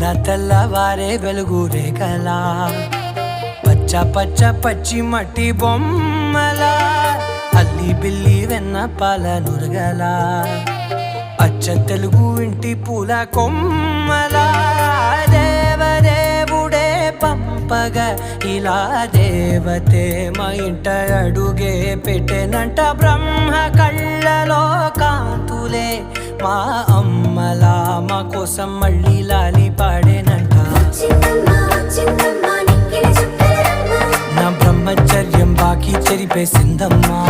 తెల్లవారే వెలుగు రేఖలా పచ్చ పచ్చ పచ్చి మట్టి బొమ్మలా అల్లి బిల్లి వెన్న పాల నురగలా అచ్చ తెలుగు ఇంటి పూల కొమ్మలా దేవదేవుడే పంపగా ఇలా దేవతే మా ఇంట అడుగే పెట్టెనంట బ్రహ్మ కళ్ళలో కాంతులే మా అమ్మలా మా కోసం మళ్ళీ లాలి పాడేనంట నా బ్రహ్మచర్యం బాకీ చెరిపేసిందమ్మా.